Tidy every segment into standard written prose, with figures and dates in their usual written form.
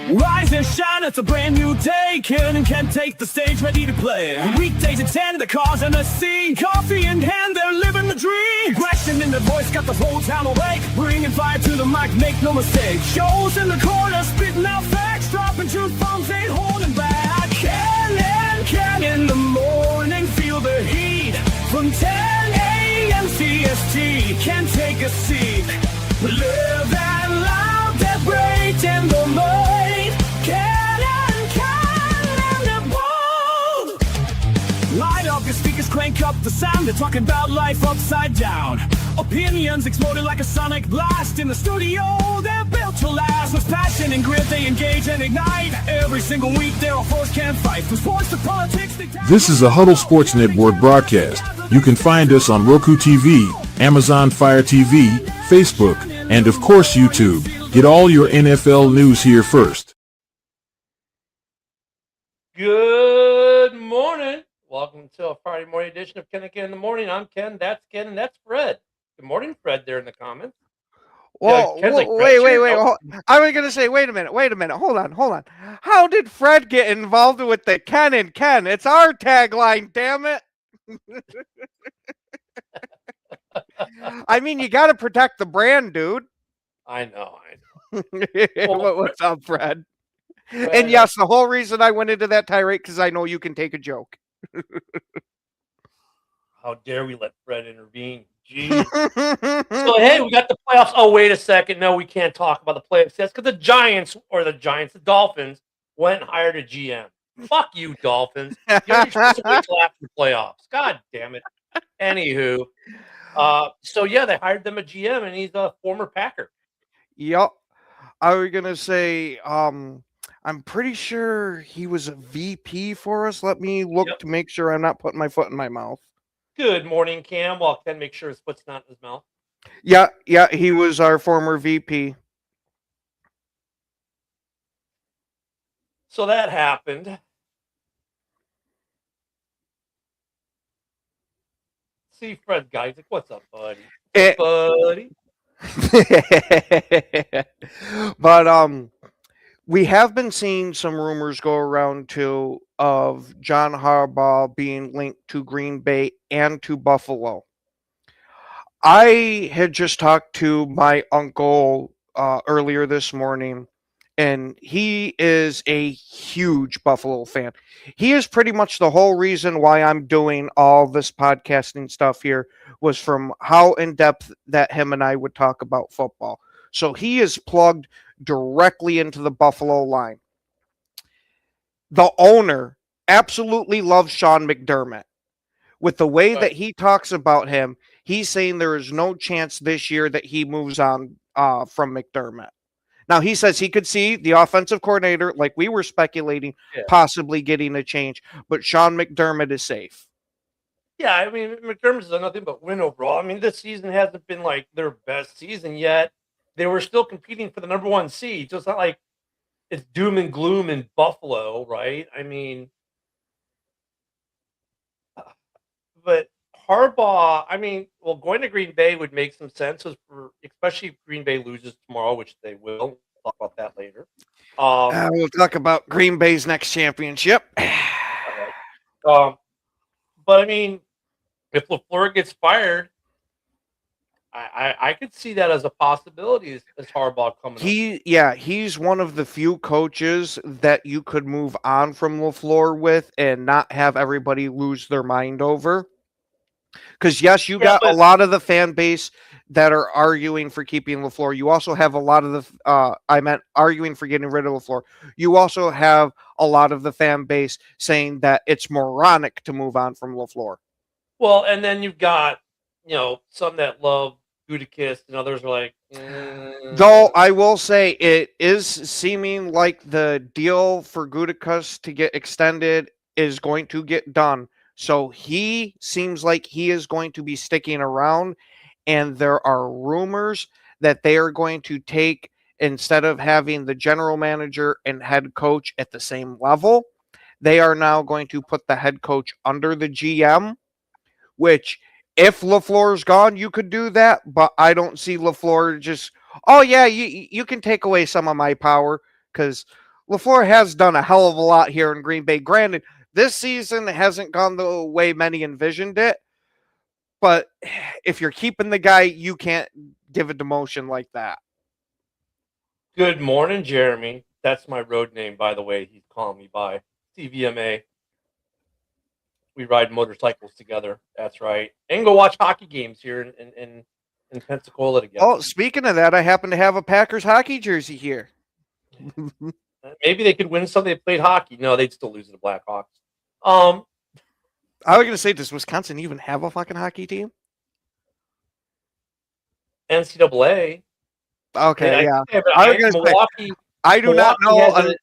Rise and shine, it's a brand new day. Ken and Ken take the stage, ready to play. Weekdays at 10, the cars on the scene. Coffee in hand, they're living the dream. Aggression in their voice, got the whole town awake. Bringing fire to the mic, make no mistake. Shows in the corner, spitting out facts. Dropping truth bombs, ain't holding back. Ken and Ken in the morning, feel the heat. From 10 a.m. CST, can take a seat. Live and loud, they're great in the mind. Light up your speakers, crank up the sound. They're talking about life upside down. Opinions exploding like a sonic blast. In the studio, they're built to last. With passion and grit, they engage and ignite. Every single week, they're a force can't fight. From sports to politics, This is a Huddle Sports Network broadcast. You can find us on Roku TV, Amazon Fire TV, Facebook, and of course YouTube. Get all your NFL news here first. Good morning. Welcome to a Friday morning edition of Ken and Ken in the Morning. I'm Ken, that's Ken, and that's Fred. Good morning, Fred, there in the comments. Whoa, Yeah, wait. I was going to say, wait a minute. Hold on. How did Fred get involved with the Ken and Ken? It's our tagline, damn it. I mean, you got to protect the brand, dude. I know. What's up, Fred? And yes, the whole reason I went into that tirade, because I know you can take a joke. How dare we let Fred intervene? Jeez. So, hey, we got the playoffs. Oh, wait a second. No, we can't talk about the playoffs. That's because the Dolphins went and hired a GM. Fuck you, Dolphins. You're supposed to wait till after the playoffs. God damn it. Anywho. So, yeah, they hired them a GM, and he's a former Packer. Yep. I was going to say, I'm pretty sure he was a VP for us. Let me look to make sure I'm not putting my foot in my mouth. Good morning, Cam. While Ken makes sure his foot's not in his mouth. Yeah, he was our former VP. So that happened. See Fred, guys. Like, what's up, buddy? Buddy. But we have been seeing some rumors go around too of John Harbaugh being linked to Green Bay and to Buffalo. I had just talked to my uncle earlier this morning, and he is a huge Buffalo fan. He is pretty much the whole reason why I'm doing all this podcasting stuff here, was from how in-depth that him and I would talk about football. So he is plugged directly into the Buffalo line. The owner absolutely loves Sean McDermott. With the way that he talks about him, he's saying there is no chance this year that he moves on from McDermott. Now, he says he could see the offensive coordinator, like we were speculating, possibly getting a change, but Sean McDermott is safe. Yeah, I mean, McDermott's done nothing but win overall. I mean, this season hasn't been like their best season yet. They were still competing for the number one seed. So it's not like it's doom and gloom in Buffalo, right? I mean, but Harbaugh, I mean, well, going to Green Bay would make some sense, especially if Green Bay loses tomorrow, which they will. We'll talk about that later. We'll talk about Green Bay's next championship. But I mean, if LaFleur gets fired, I could see that as a possibility as Harbaugh coming up. He's one of the few coaches that you could move on from LaFleur with and not have everybody lose their mind over. Because, yes, you got a lot of the fan base that are arguing for keeping LaFleur. You also have a lot of the, arguing for getting rid of LaFleur. You also have a lot of the fan base saying that it's moronic to move on from LaFleur. Well, and then you've got, some that love Gutekunst and others are like, Though I will say it is seeming like the deal for Gutekunst to get extended is going to get done. So he seems like he is going to be sticking around, and there are rumors that they are going to take, instead of having the general manager and head coach at the same level, they are now going to put the head coach under the GM, which if LaFleur's gone, you could do that, but I don't see LaFleur just, you can take away some of my power, because LaFleur has done a hell of a lot here in Green Bay. Granted, this season hasn't gone the way many envisioned it, but if you're keeping the guy, you can't give a demotion like that. Good morning, Jeremy. That's my road name, by the way. He's calling me by CVMA. We ride motorcycles together. That's right. And go watch hockey games here in Pensacola together. Oh, speaking of that, I happen to have a Packers hockey jersey here. Maybe they could win something. They played hockey. No, they'd still lose to the Blackhawks. I was going to say, does Wisconsin even have a fucking hockey team? NCAA. Okay, yeah. I was going to say, Milwaukee. I do not know.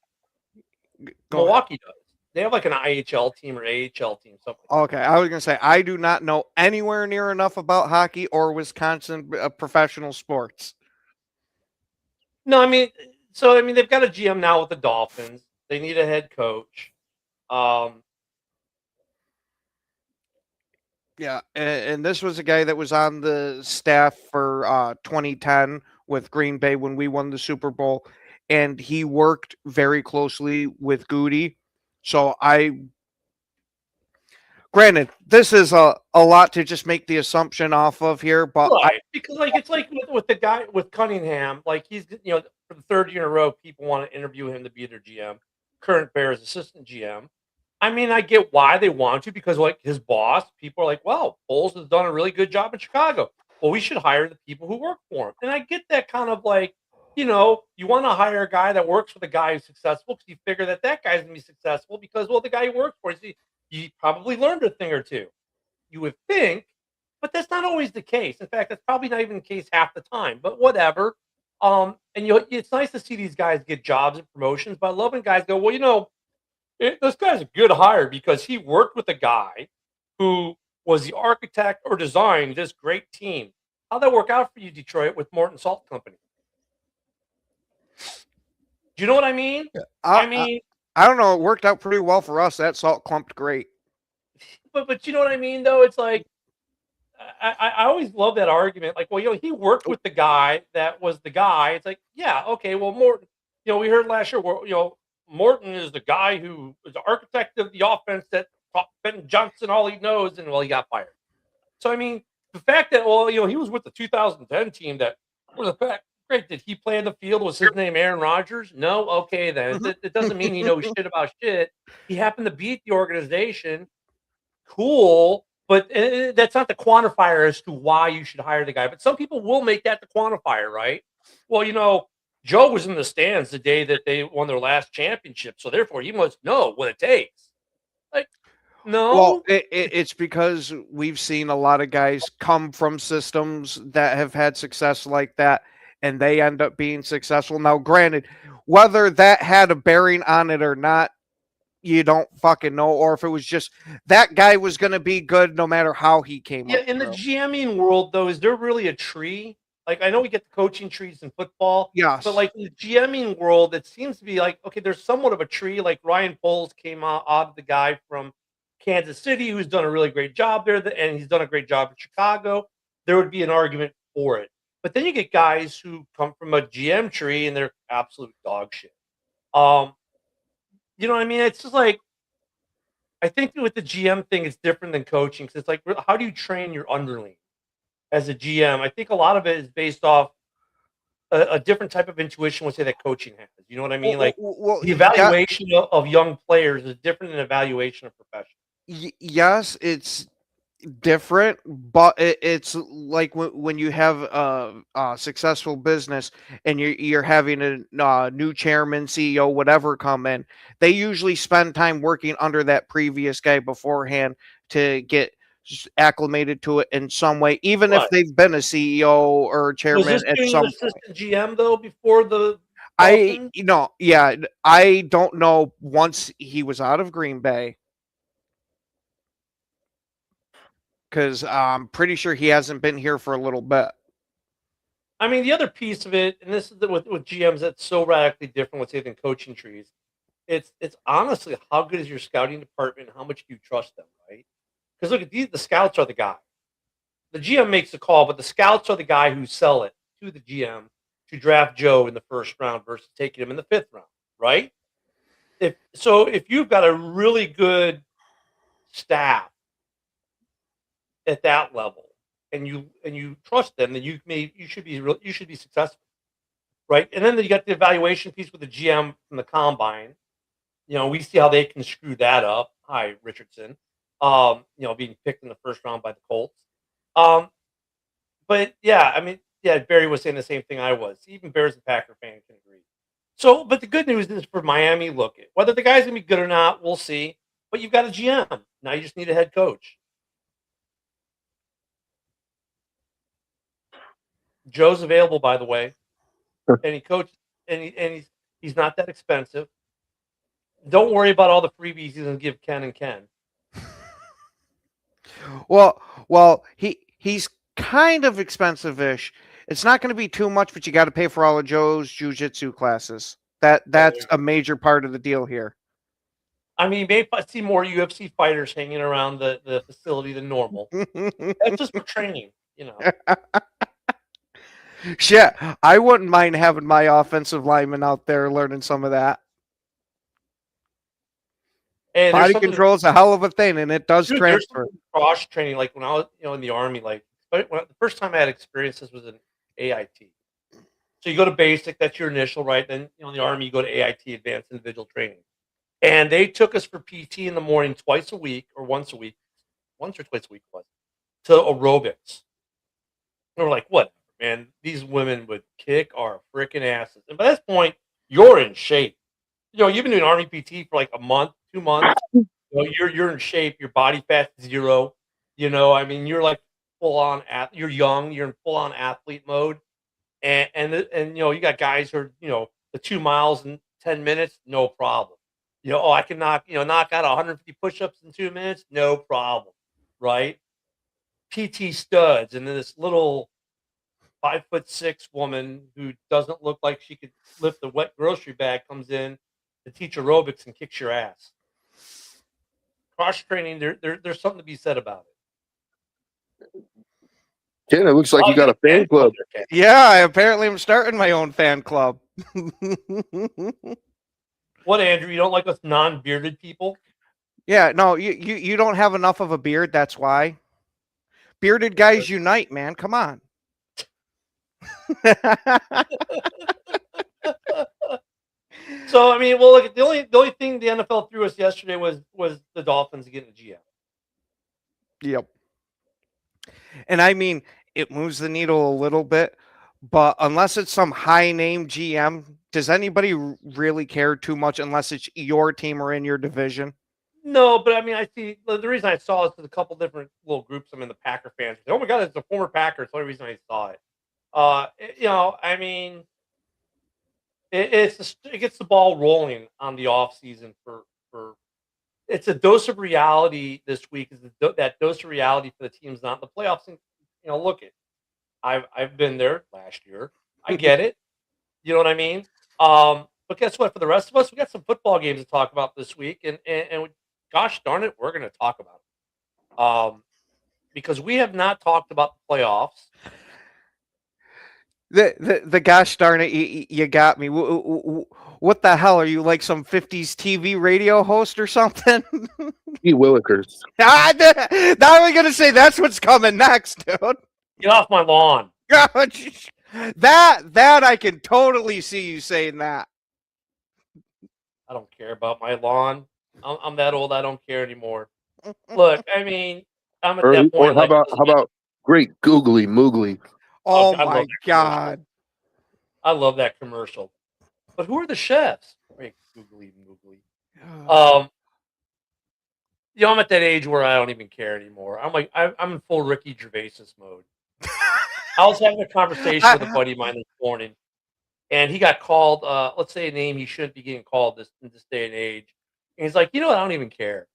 Milwaukee does. They have like an IHL team or AHL team, something. Okay, I was going to say, I do not know anywhere near enough about hockey or Wisconsin professional sports. No, I mean, they've got a GM now with the Dolphins. They need a head coach. Yeah, and this was a guy that was on the staff for 2010 with Green Bay when we won the Super Bowl, and he worked very closely with Goody. So granted, this is a lot to just make the assumption off of here, but right. Because it's like with the guy with Cunningham, like he's for the third year in a row, people want to interview him to be their GM. Current Bears assistant GM. I mean, I get why they want to, because like his boss, people are like, well, Foles has done a really good job in Chicago. Well, we should hire the people who work for him. And I get that kind of like, you want to hire a guy that works for the guy who's successful because you figure that guy's going to be successful because, well, the guy who works for you, he probably learned a thing or two. You would think, but that's not always the case. In fact, that's probably not even the case half the time, but whatever. And it's nice to see these guys get jobs and promotions, but I love when guys go, well, this guy's a good hire because he worked with a guy who was the architect or designed this great team. How'd that work out for you, Detroit, with Morton Salt Company? Do you know what I mean? Yeah, I don't know. It worked out pretty well for us. That salt clumped great. But you know what I mean, though? It's like, I always love that argument. Like, well, he worked with the guy that was the guy. It's like, yeah, okay, well, Morton, we heard last year, Morton is the guy who is the architect of the offense that taught Ben Johnson all he knows, and, well, he got fired. So, I mean, the fact that, he was with the 2010 team that was great. Did he play in the field? Was his name Aaron Rodgers? No? Okay, then. It doesn't mean he knows shit about shit. He happened to beat the organization. Cool. But that's not the quantifier as to why you should hire the guy. But some people will make that the quantifier, right? Well, Joe was in the stands the day that they won their last championship, so therefore he must know what it takes. Like, no. Well, it's because we've seen a lot of guys come from systems that have had success like that, and they end up being successful. Now, granted, whether that had a bearing on it or not, you don't fucking know, or if it was just that guy was going to be good no matter how he came up. Yeah, in the GMing world, though, is there really a tree? Like, I know we get the coaching trees in football. Yes. But, like, in the GMing world, it seems to be like, okay, there's somewhat of a tree. Like, Ryan Poles came out of the guy from Kansas City who's done a really great job there, and he's done a great job in Chicago. There would be an argument for it. But then you get guys who come from a GM tree, and they're absolute dog shit. You know what I mean? It's just like, I think with the GM thing, it's different than coaching, because it's like, how do you train your underling as a GM? I think a lot of it is based off a different type of intuition, let's say, that coaching has. You know what I mean? The evaluation of young players is different than evaluation of professionals. Yes, it's different, but it's like when you have a successful business and you're having a new chairman, CEO, whatever come in, they usually spend time working under that previous guy beforehand to get acclimated to it in some way, even if they've been a CEO or chairman at some point. Assistant GM though before the I don't know once he was out of Green Bay, because I'm pretty sure he hasn't been here for a little bit. I mean, the other piece of it, and this is with GMs that's so radically different, let's say, than coaching trees. It's honestly, how good is your scouting department? How much do you trust them, right? Because look, the scouts are the guy. The GM makes the call, but the scouts are the guy who sell it to the GM to draft Joe in the first round versus taking him in the fifth round, right? if you've got a really good staff at that level and you trust them, then you should be successful, right? And then you got the evaluation piece with the GM from the combine. We see how they can screw that up. Hi, Richardson. Being picked in the first round by the Colts. But yeah, I mean, yeah, Barry was saying the same thing I was. Even Bears and Packer fans can agree. So, but the good news is for Miami, look it. Whether the guy's gonna be good or not, we'll see. But you've got a GM. Now you just need a head coach. Joe's available, by the way. And he coached and he's not that expensive. Don't worry about all the freebies he's gonna give Ken and Ken. Well, he's kind of expensive-ish. It's not going to be too much, but you got to pay for all of Joe's jiu-jitsu classes. That's a major part of the deal here. I mean, maybe I see more UFC fighters hanging around the facility than normal. That's just for training, Shit, I wouldn't mind having my offensive lineman out there learning some of that. And body control is a hell of a thing, and it does transfer. Cross training, like when I was, in the Army, like the first time I had experience, this was in AIT. So you go to basic, that's your initial, right? Then in the Army, you go to AIT, Advanced Individual Training, and they took us for PT in the morning twice a week, or once or twice a week was, to aerobics. And we're like, what, man? These women would kick our freaking asses, and by this point, you're in shape. You've been doing Army PT for like a month, 2 months. You're in shape. Your body fat's 0. I mean, you're like full on. You're young. You're in full on athlete mode, and you got guys who are the 2 miles in 10 minutes, no problem. I can knock out 150 push-ups in 2 minutes, no problem, right? PT studs, and then this little 5'6" woman who doesn't look like she could lift a wet grocery bag comes in to teach aerobics and kicks your ass. Cross training, there's something to be said about it. Ken, it looks like you got a fan club. Yeah, apparently I'm starting my own fan club. What, Andrew? You don't like us non-bearded people? Yeah, no, you don't have enough of a beard. That's why. Bearded guys unite, man. Come on. So I mean, well, look, the only thing the NFL threw us yesterday was the Dolphins getting a GM. Yep. And I mean, it moves the needle a little bit, but unless it's some high name GM, does anybody really care too much unless it's your team or in your division? No, but I mean, I see the reason I saw it is a couple different little groups. I'm in the Packer fans. Oh my God, it's a former Packer. It's the only reason I saw it. I mean, it gets the ball rolling on the off season for it's a dose of reality this week. Is that dose of reality for the teams not in the playoffs? And look it, I've been there last year. I get it. You know what I mean? But guess what? For the rest of us, we got some football games to talk about this week, and gosh darn it, we're going to talk about it because we have not talked about the playoffs. The gosh darn it, you got me. What the hell are you, like some 50s TV radio host or something? He Willikers. Now I'm gonna say that's what's coming next, dude. Get off my lawn. That I can totally see you saying that. I don't care about my lawn. I'm that old. I don't care anymore. Look, I mean, I'm at that point. Or how about great googly moogly? Oh my God! I love that commercial. But who are the chefs? Great googly moogly. I'm at that age where I don't even care anymore. I'm like, I'm in full Ricky Gervais mode. I was having a conversation with a buddy of mine this morning, and he got called. Let's say a name he shouldn't be getting called in this day and age. And he's like, I don't even care.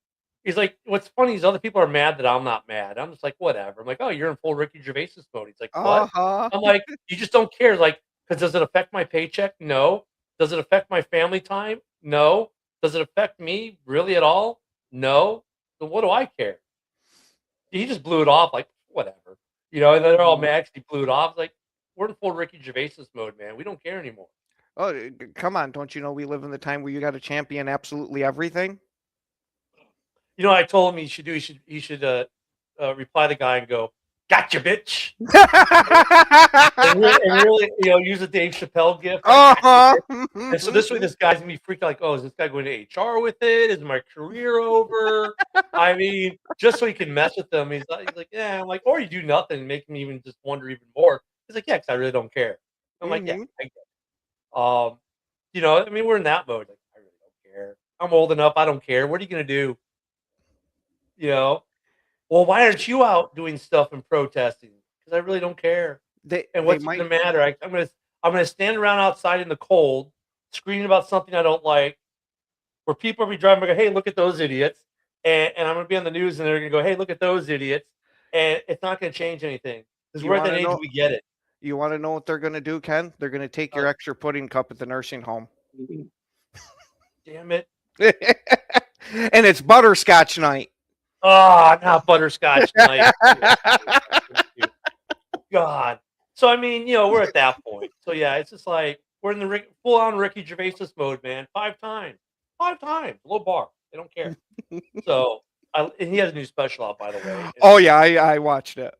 He's like, what's funny is other people are mad that I'm not mad. I'm just like, whatever. I'm like, oh, you're in full Ricky Gervais mode. He's like, what? I'm like, you just don't care. Like, because does it affect my paycheck? No. Does it affect my family time? No. Does it affect me really at all? No. So what do I care? He just blew it off like, whatever. And then they're all mad because he blew it off. Like, we're in full Ricky Gervais mode, man. We don't care anymore. Oh, come on! Don't you know we live in the time where you got to champion absolutely everything? You know, I told him he should reply the guy and go, "Gotcha, bitch," and really, use a Dave Chappelle gift. Like, Uh-huh. and so this way, this guy's gonna be freaked out, like, oh, is this guy going to HR with it? Is my career over? I mean, just so he can mess with them. He's like, yeah. I'm like, or you do nothing and make him even just wonder even more. He's like, yeah, because I really don't care. I'm like, yeah, Mhm. I get it. I mean, we're in that mode. Like, I really don't care. I'm old enough. I don't care. What are you gonna do? You know? Well, why aren't you out doing stuff and protesting? Because I really don't care. And They what's it might gonna matter? I'm gonna stand around outside in the cold, screaming about something I don't like, where people will be driving and go, "Hey, look at those idiots," and I'm gonna be on the news, and they're gonna go, "Hey, look at those idiots," and it's not gonna change anything because you we're at want that to age know we get it. you want to know what they're going to do, Ken? They're going to take your Oh, extra pudding cup at the nursing home. damn it! And it's butterscotch night. Oh, not butterscotch night. God. So I mean, we're at that point. So yeah, it's just like we're in the full on Ricky Gervais mode, man. 5 times, low bar. They don't care. So and he has a new special out, by the way. And Oh yeah, I watched it.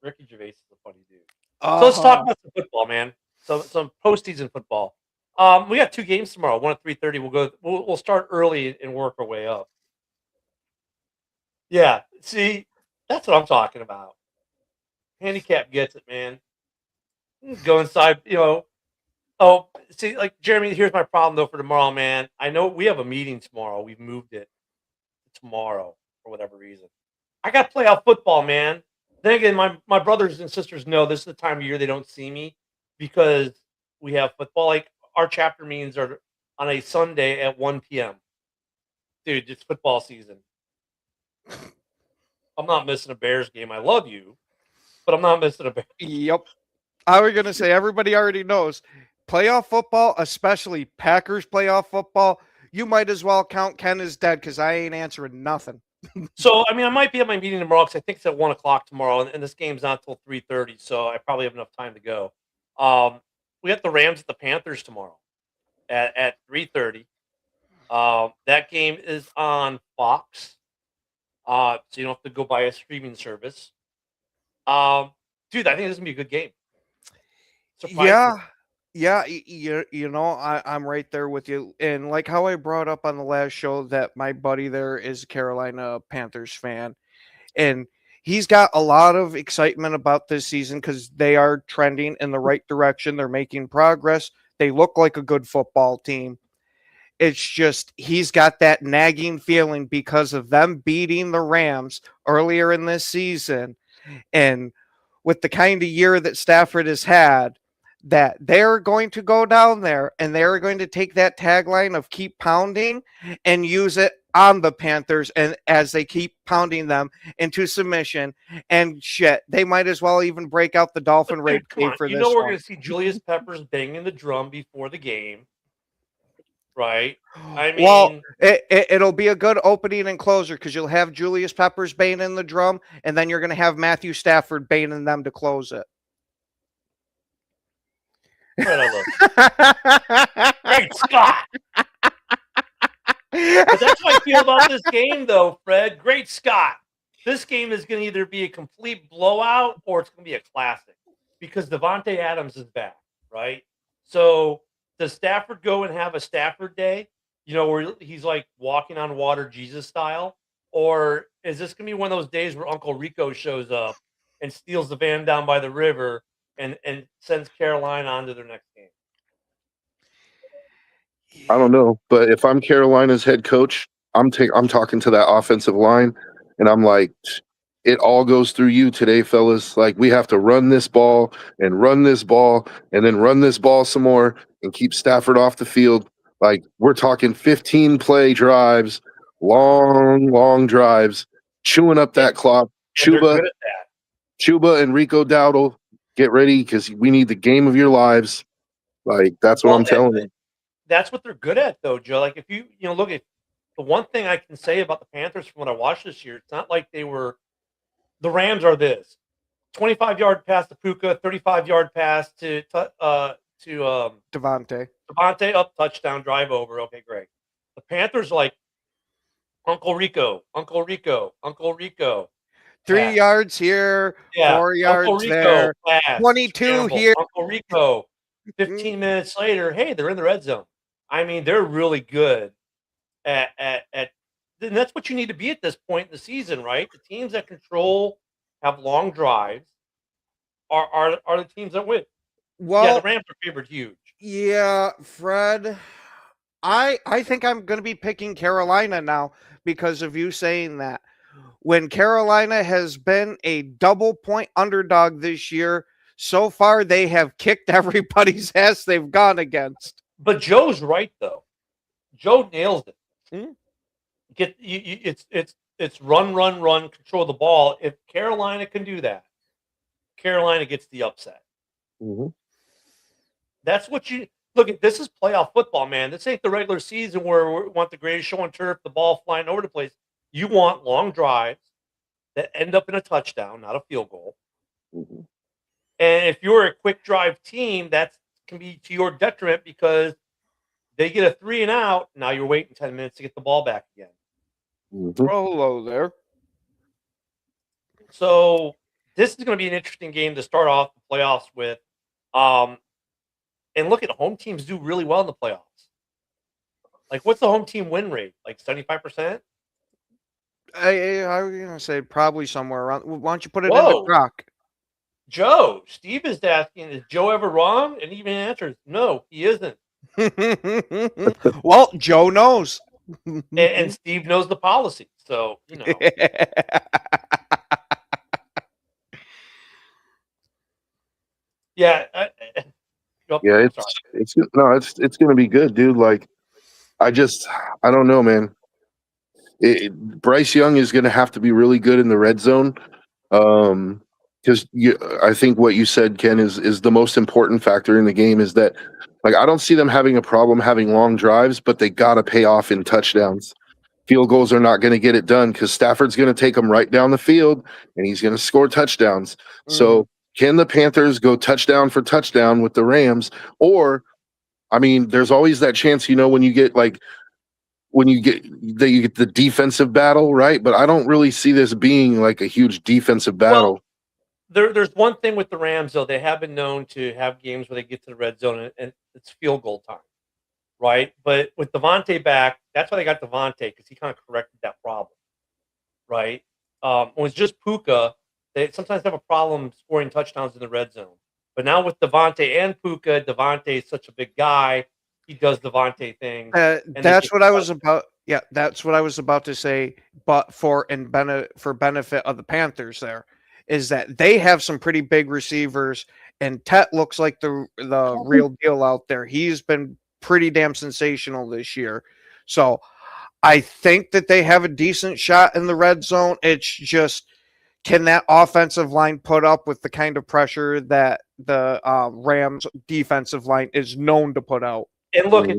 Ricky Gervais is a funny dude. So let's talk Uh-huh. about some football, man. Some postseason football. We got 2 games tomorrow. One at 3:30. We'll start early and work our way up. Yeah. See, that's what I'm talking about. Handicap gets it, man. Go inside, Oh, see, like Jeremy, here's my problem though for tomorrow, man. I know we have a meeting tomorrow. We've moved it to tomorrow for whatever reason. I got playoff football, man. Then again, my brothers and sisters know this is the time of year they don't see me because we have football. Like our chapter meetings are on a Sunday at 1 p.m. Dude, it's football season. I'm not missing a Bears game. I love you, but I'm not missing a Bears. Yep. I was going to say everybody already knows playoff football, especially Packers playoff football. You might as well count Ken as dead because I ain't answering nothing. So, I mean, I might be at my meeting tomorrow because I think it's at 1 o'clock tomorrow, and this game's not until 3:30, so I probably have enough time to go. We got the Rams at the Panthers tomorrow at 3:30. That game is on Fox, so you don't have to go buy a streaming service. Dude, I think this is gonna be a good game. Yeah. Surprisingly. Yeah, I'm right there with you. And like how I brought up on the last show that my buddy there is a Carolina Panthers fan. And he's got a lot of excitement about this season because they are trending in the right direction. They're making progress. They look like a good football team. It's just he's got that nagging feeling because of them beating the Rams earlier in this season. And with the kind of year that Stafford has had, that they're going to go down there and they're going to take that tagline of keep pounding and use it on the Panthers, and as they keep pounding them into submission and shit, they might as well even break out the Dolphin But Raid dude, come on. for You this know we're one. gonna see Julius Peppers banging the drum before the game, right? I Well, mean, it'll be a good opening and closer because you'll have Julius Peppers banging the drum, and then you're going to have Matthew Stafford banging them to close it. Fred, I love you. Great Scott! But that's how I feel about this game, though, Fred. Great Scott. This game is going to either be a complete blowout or it's going to be a classic because Devontae Adams is back, right? So does Stafford go and have a Stafford day, where he's like walking on water Jesus style? Or is this going to be one of those days where Uncle Rico shows up and steals the van down by the river and sends Carolina on to their next game? I don't know, but if I'm Carolina's head coach, I'm talking to that offensive line, and I'm like, it all goes through you today, fellas. Like we have to run this ball and run this ball and then run this ball some more and keep Stafford off the field. Like we're talking 15 play drives, long drives, chewing up that clock. And they're good at that. Chuba and Rico Dowdle, get ready because we need the game of your lives. Like that's what Well, I'm telling you. that's what they're good at, though, Joe. Like if you look at the one thing I can say about the Panthers from what I watched this year, it's not like they were. The Rams are this 25-yard pass to Puka, 35-yard pass to Devontae. Devontae up, touchdown, drive over. Okay, great. The Panthers like Uncle Rico, Uncle Rico, Uncle Rico. 3 pass. yards here, Yeah, 4 Uncle yards Rico, there, pass, 22 scramble, here. Uncle Rico. 15 minutes later, hey, they're in the red zone. I mean, they're really good at and that's what you need to be at this point in the season, right? The teams that control, have long drives, are the teams that win. Yeah, Well, the Rams are favored huge. yeah, Fred. I think I'm going to be picking Carolina now because of you saying that. When Carolina has been a double point underdog this year, so far they have kicked everybody's ass they've gone against. But Joe's right though. Joe nails it. Hmm? It's run, control the ball. If Carolina can do that, Carolina gets the upset. Mm-hmm. That's what you look at. This is playoff football, man. This ain't the regular season where we want the greatest show on turf, the ball flying over the place. You want long drives that end up in a touchdown, not a field goal. Mm-hmm. And if you're a quick drive team, that can be to your detriment because they get a 3 and out. Now you're waiting 10 minutes to get the ball back again. Mm-hmm. Hello there. So this is going to be an interesting game to start off the playoffs with. And look at home teams do really well in the playoffs. Like, what's the home team win rate? Like 75%? I was going to say probably somewhere around. Why don't you put it in Whoa. the crock? Joe, Steve is asking, is Joe ever wrong? And even answers, no, he isn't. Well, Joe knows. And Steve knows the policy. So, you know. Yeah. Yeah, it's going to be good, dude. Like, I don't know, man. Bryce Young is going to have to be really good in the red zone. Because I think what you said, Ken, is the most important factor in the game is that, like, I don't see them having a problem having long drives, but they got to pay off in touchdowns. Field goals are not going to get it done because Stafford's going to take them right down the field and he's going to score touchdowns. So can the Panthers go touchdown for touchdown with the Rams? Or, I mean, there's always that chance, when you get the defensive battle, right? But I don't really see this being like a huge defensive battle. Well, there's one thing with the Rams, though. They have been known to have games where they get to the red zone and it's field goal time, right? But with Devontae back, that's why they got Devontae, because he kind of corrected that problem, right? When it's just Puka, they sometimes have a problem scoring touchdowns in the red zone. But now with Devontae and Puka, Devontae is such a big guy. He does Devontae things. That's what I was about. Yeah, that's what I was about to say. But for benefit of the Panthers, there is that they have some pretty big receivers, and Tet looks like the real deal out there. He's been pretty damn sensational this year. So I think that they have a decent shot in the red zone. It's just, can that offensive line put up with the kind of pressure that the Rams defensive line is known to put out? And look,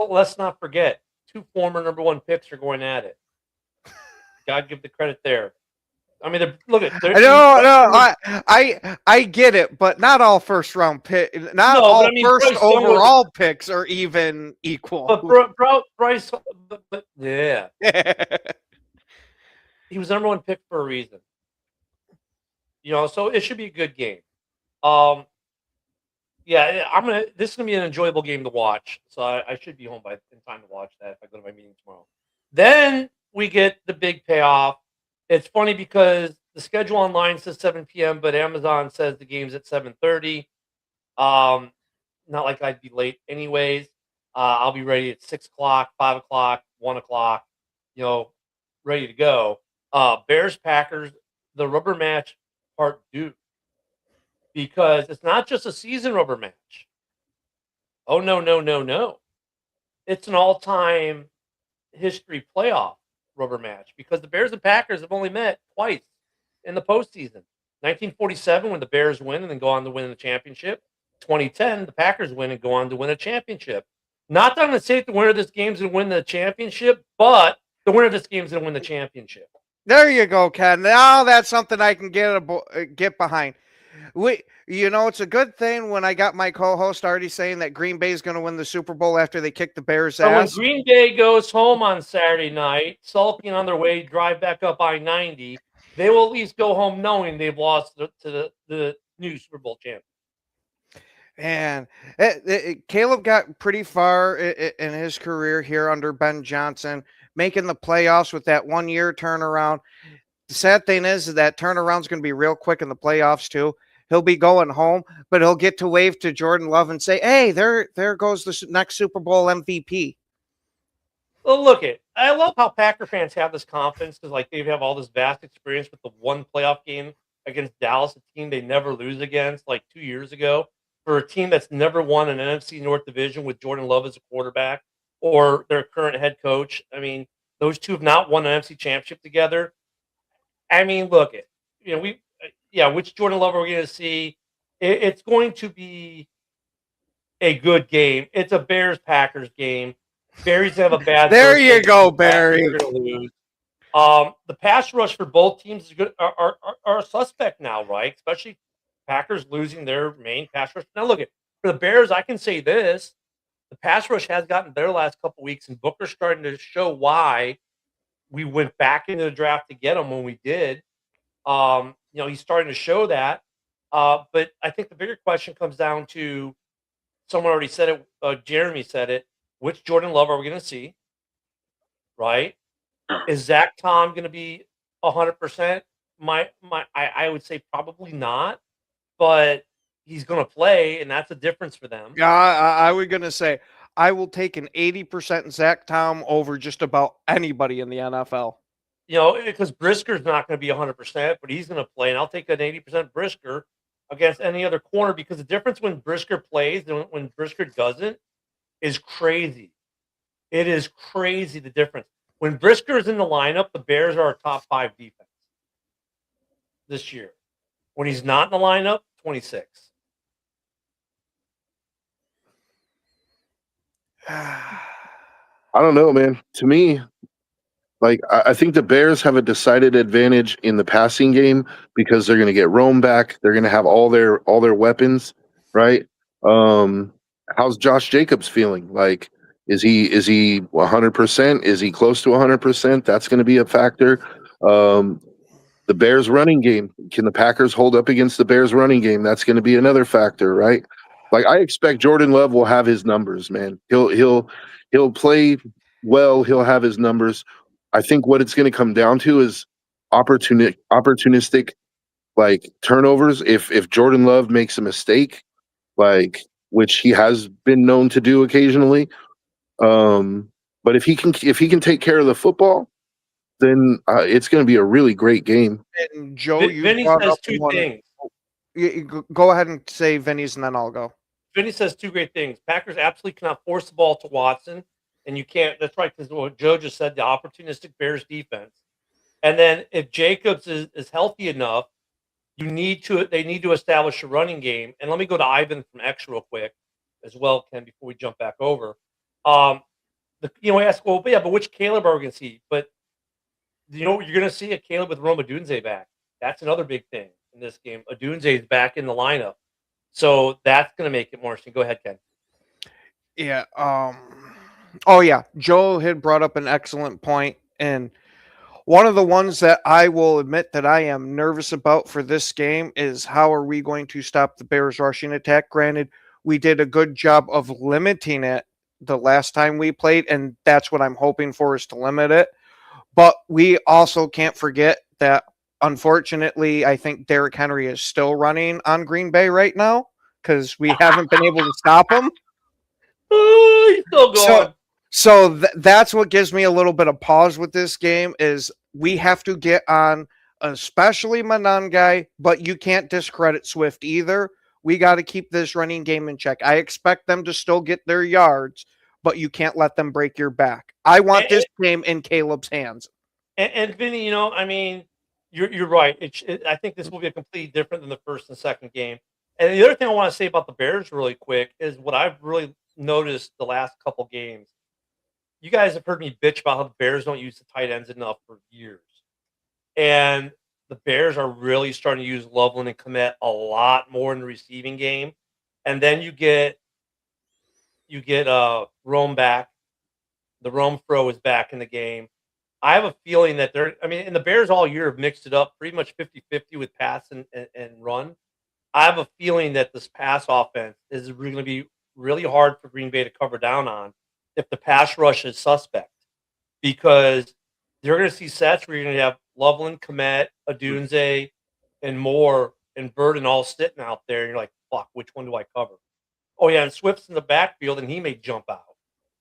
let's not forget, 2 former number 1 picks are going at it. God give the credit there. I mean, I get it, but not all first round pick, first overall picks are even equal. But Bryce, yeah, he was number 1 pick for a reason. So it should be a good game. Yeah, this is gonna be an enjoyable game to watch. So I should be home in time to watch that if I go to my meeting tomorrow. Then we get the big payoff. It's funny because the schedule online says 7 p.m., but Amazon says the game's at 7:30. Not like I'd be late anyways. I'll be ready at 6 o'clock, 5 o'clock, 1 o'clock, ready to go. Bears Packers, the rubber match part 2. Because it's not just a season rubber match. Oh, no. It's an all-time history playoff rubber match because the Bears and Packers have only met twice in the postseason. 1947, when the Bears win and then go on to win the championship. 2010, the Packers win and go on to win a championship. Not that I'm going to say that the winner of this game is going to win the championship, but the winner of this game is going to win the championship. There you go, Ken. Now that's something I can get behind. It's a good thing when I got my co-host already saying that Green Bay is going to win the Super Bowl after they kick the Bears' So when ass. Green Bay goes home on Saturday night, sulking on their way, drive back up I-90, they will at least go home knowing they've lost to the new Super Bowl champ. And Caleb got pretty far in his career here under Ben Johnson, making the playoffs with that 1 year turnaround. The sad thing is that turnaround's going to be real quick in the playoffs too. He'll be going home, but he'll get to wave to Jordan Love and say, "Hey, there goes the next Super Bowl MVP." Well, look I love how Packer fans have this confidence because like they have all this vast experience with the one playoff game against Dallas, a team they never lose against, like 2 years ago, for a team that's never won an NFC North division with Jordan Love as a quarterback or their current head coach. I mean, those two have not won an NFC championship together. I mean, look which Jordan Love are we going to see? It's going to be a good game. It's a Bears Packers game. Bears have a bad. There you go, Barry. They're going to lose. The pass rush for both teams is good. Are a suspect now, right? Especially Packers losing their main pass rush. Now, for the Bears, I can say this: the pass rush has gotten better the last couple weeks, and Booker's starting to show why we went back into the draft to get him when we did. He's starting to show that. But I think the bigger question comes down to someone already said it. Jeremy said it. Which Jordan Love are we going to see? Right? Is Zach Tom going to be 100%? I would say probably not, but he's going to play, and that's a difference for them. Yeah, I was going to say I will take an 80% Zach Tom over just about anybody in the NFL. Because Brisker's not going to be 100%, but he's going to play, and I'll take an 80% Brisker against any other corner because the difference when Brisker plays and when Brisker doesn't is crazy. It is crazy, the difference. When Brisker is in the lineup, the Bears are a top 5 defense this year. When he's not in the lineup, 26. I don't know, man. To me, I think the Bears have a decided advantage in the passing game because they're going to get Rome back. They're going to have all their weapons, right? How's Josh Jacobs feeling? Is he 100%? Is he close to 100%? That's going to be a factor. The Bears running game. Can the Packers hold up against the Bears running game? That's going to be another factor, right? I expect Jordan Love will have his numbers, man. He'll play well. He'll have his numbers. I think what it's going to come down to is opportunistic turnovers. If Jordan Love makes a mistake, which he has been known to do occasionally, but if he can take care of the football, then it's going to be a really great game. And Joe, Vinny says two things. Go ahead and say Vinny's, and then I'll go. Vinny says two great things. Packers absolutely cannot force the ball to Watson. And you can't. That's right, because what Joe just said, the opportunistic Bears defense. And then if Jacobs is healthy enough, they need to establish a running game. And let me go to Ivan from X real quick as well, Ken, before we jump back over. We ask, but which Caleb are we going to see? But you're going to see a Caleb with Rome Odunze back. That's another big thing in this game. Odunze is back in the lineup, so that's going to make it more interesting. Go ahead, Ken. Yeah. Oh, yeah. Joe had brought up an excellent point, and one of the ones that I will admit that I am nervous about for this game is how are we going to stop the Bears' rushing attack? Granted, we did a good job of limiting it the last time we played, and that's what I'm hoping for is to limit it. But we also can't forget that, unfortunately, I think Derrick Henry is still running on Green Bay right now because we haven't been able to stop him. He's still going. So that's what gives me a little bit of pause with this game is we have to get on, especially Monangai, but you can't discredit Swift either. We got to keep this running game in check. I expect them to still get their yards, but you can't let them break your back. I want this game in Caleb's hands. And Vinny, you're right. I think this will be a completely different than the first and second game. And the other thing I want to say about the Bears really quick is what I've really noticed the last couple games. You guys have heard me bitch about how the Bears don't use the tight ends enough for years. And the Bears are really starting to use Loveland and Kmet a lot more in the receiving game, and then you get Rome back. The Rome throw is back in the game. I have a feeling that and the Bears all year have mixed it up pretty much 50-50 with pass and run. I have a feeling that this pass offense is going to be really hard for Green Bay to cover down on if the pass rush is suspect, because you're going to see sets where you're going to have Loveland, Kmet, Odunze, and Moore and Burden all sitting out there, and you're like, fuck, which one do I cover? Oh, yeah, and Swift's in the backfield, and he may jump out.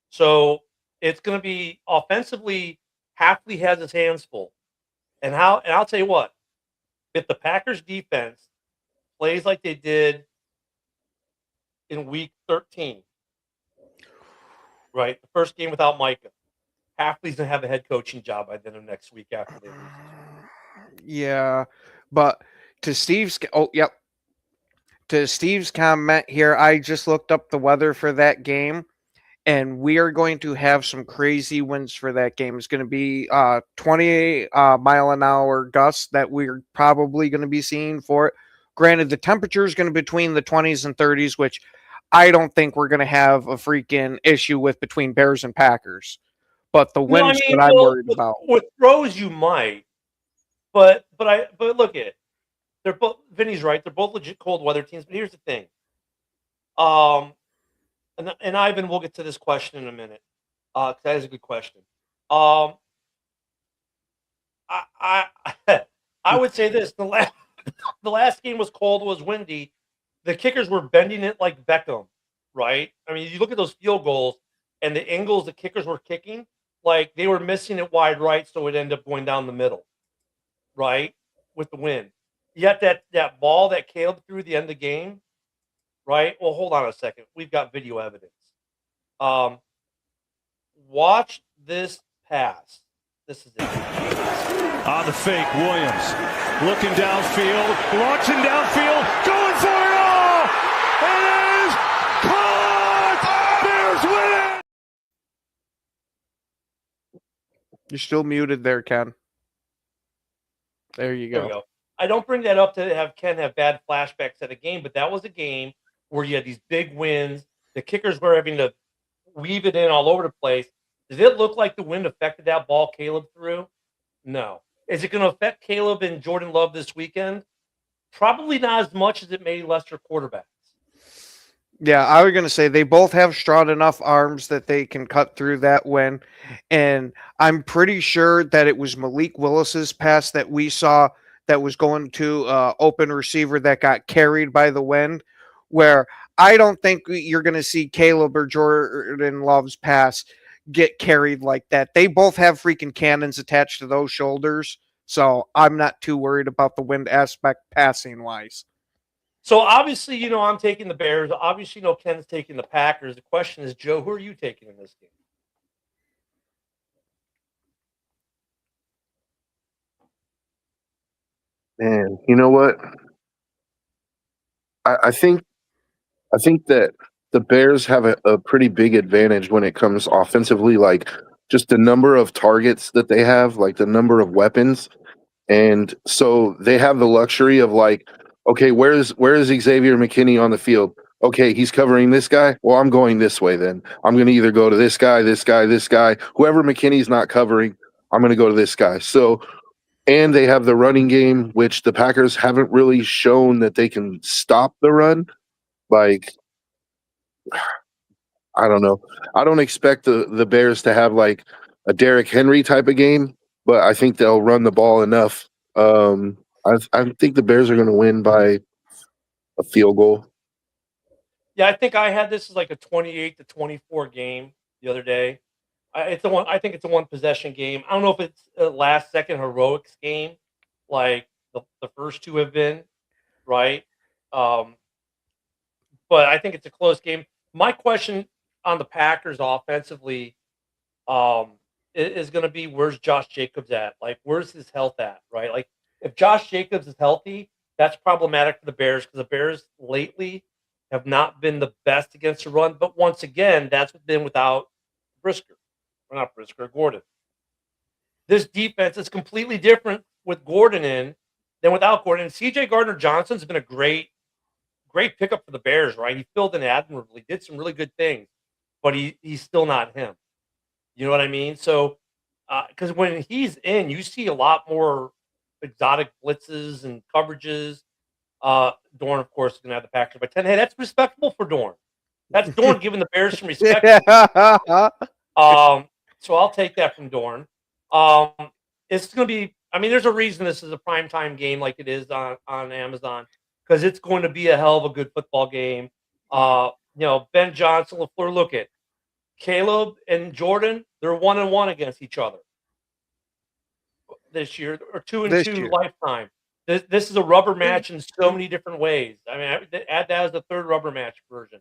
So it's going to be offensively, Hafley has his hands full. And I'll tell you what, if the Packers defense plays like they did in week 13, right, the first game without Micah, Hafley's going to have a head coaching job by the end of next week after they lose. Yeah, but to Steve's comment here, I just looked up the weather for that game, and we are going to have some crazy winds for that game. It's going to be 20 mile an hour gusts that we're probably going to be seeing for it. Granted, the temperature is going to be between the 20s and 30s, which I don't think we're going to have a freaking issue with between Bears and Packers. But the winds that I'm worried about. With throws, you might. But look at it. They're both. Vinny's right. They're both legit cold weather teams. But here's the thing. And Ivan, we'll get to this question in a minute. That is a good question. I would say this: the last game was cold, was windy. The kickers were bending it like Beckham, right? I mean, you look at those field goals and the angles the kickers were kicking, like they were missing it wide right, so it ended up going down the middle, right, with the wind. Yet that ball that Caleb threw at the end of the game, right? Well, hold on a second. We've got video evidence. Watch this pass. This is it. On the fake, Williams looking downfield, launching downfield, going for it all. It is caught. Bears win it. You're still muted there, Ken. There you go. There we go. I don't bring that up to have Ken have bad flashbacks at a game, but that was a game where you had these big wins. The kickers were having to weave it in all over the place. Did it look like the wind affected that ball Caleb threw? No. Is it going to affect Caleb and Jordan Love this weekend? Probably not as much as it may lesser quarterbacks. Yeah, I was going to say they both have strong enough arms that they can cut through that wind. And I'm pretty sure that it was Malik Willis's pass that we saw that was going to open receiver that got carried by the wind, where I don't think you're going to see Caleb or Jordan Love's pass get carried like that. They both have freaking cannons attached to those shoulders, so I'm not too worried about the wind aspect passing-wise. So obviously, I'm taking the Bears. Obviously, Ken's taking the Packers. The question is, Joe, who are you taking in this game? Man, you know what? I think that the Bears have a pretty big advantage when it comes offensively, like just the number of targets that they have, like the number of weapons. And so they have the luxury of like, okay, where is Xavier McKinney on the field? Okay, he's covering this guy. Well, I'm going this way then. I'm going to either go to this guy. Whoever McKinney's not covering, I'm going to go to this guy. So, and they have the running game, which the Packers haven't really shown that they can stop the run. Like, I don't know. I don't expect the Bears to have like a Derrick Henry type of game, but I think they'll run the ball enough. I think the Bears are going to win by a field goal. Yeah, I think I had this as like a 28-24 game the other day. I think it's a one possession game. I don't know if it's a last second heroics game like the first two have been, right? But I think it's a close game. My question on the Packers offensively is going to be, where's Josh Jacobs at? Like, where's his health at, right? Like, if Josh Jacobs is healthy, that's problematic for the Bears because the Bears lately have not been the best against the run. But once again, that's been without Brisker. Or not Brisker, Gordon. This defense is completely different with Gordon in Then without Gordon, C.J. Gardner-Johnson's been a great pickup for the Bears, right? He filled in admirably, did some really good things, but he's still not him. You know what I mean? So, because when he's in, you see a lot more exotic blitzes and coverages. Dorn, of course, is going to have the Packers by 10. Hey, that's respectable for Dorn. That's Dorn giving the Bears some respect. So I'll take that from Dorn. It's going to be, I mean, there's a reason this is a primetime game like it is on Amazon, because it's going to be a hell of a good football game. Ben Johnson, LaFleur, look at Caleb and Jordan, they're 1-1 against each other this year, or 2-2 lifetime. This is a rubber match in so many different ways. I mean, add that as the third rubber match version.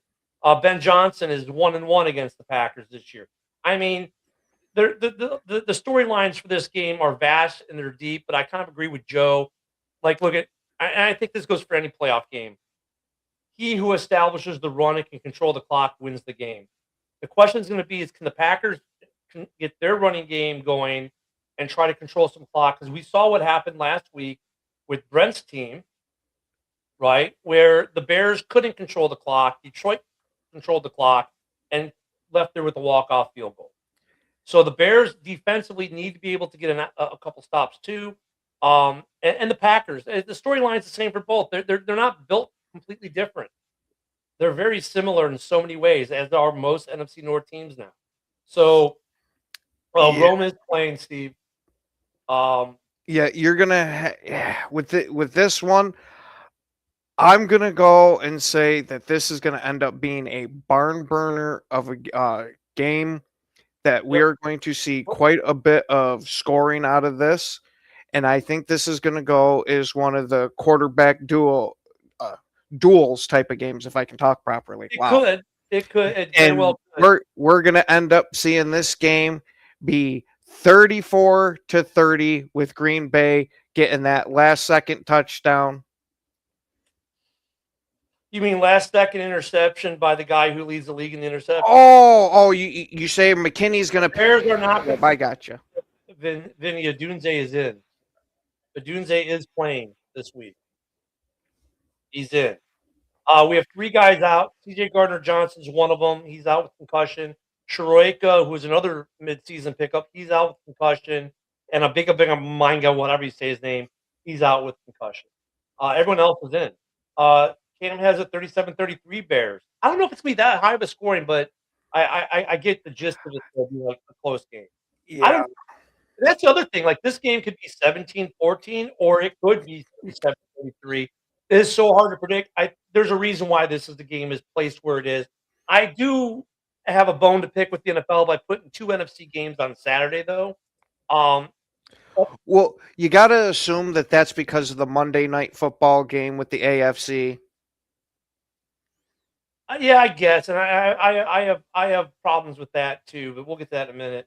Ben Johnson is 1-1 against the Packers this year. I mean, the storylines for this game are vast and they're deep, but I kind of agree with Joe. Like, look at, I think this goes for any playoff game. He who establishes the run and can control the clock wins the game. The question is going to be: can the Packers get their running game going and try to control some clock? Because we saw what happened last week with Brent's team, right, where the Bears couldn't control the clock. Detroit controlled the clock and left there with a walk-off field goal. So the Bears defensively need to be able to get a couple stops too. And the Packers, the storyline is the same for both. They're not built completely different. They're very similar in so many ways, as are most NFC North teams now. So, Rome is playing, Steve. Yeah, you're gonna with this one. I'm gonna go and say that this is gonna end up being a barn burner of a game, that we are going to see quite a bit of scoring out of this, and I think this is gonna go as one of the quarterback duels type of games, if I can talk properly. It could. And well could. we're gonna end up seeing this game be 34-30 with Green Bay getting that last second touchdown. You mean last second interception by the guy who leads the league in the interception? You say McKinney's going to... Bears are not... I got you. Vinny, Odunze is in. Odunze is playing this week. He's in. We have three guys out. C.J. Gardner-Johnson's one of them. He's out with concussion. Shiroika, who's another midseason pickup, he's out with concussion. And a big Manga, whatever you say his name, he's out with concussion. Everyone else is in. Cam has a 37-33 Bears. I don't know if it's going to be that high of a scoring, but I get the gist of it. It'll be like a close game. Yeah. That's the other thing. Like, this game could be 17-14, or it could be 37-33. It is so hard to predict. There's a reason why this is the game is placed where it is. I do have a bone to pick with the NFL by putting two NFC games on Saturday, though. Well, you got to assume that that's because of the Monday Night Football game with the AFC. Yeah, I guess, and I have problems with that too, but we'll get to that in a minute.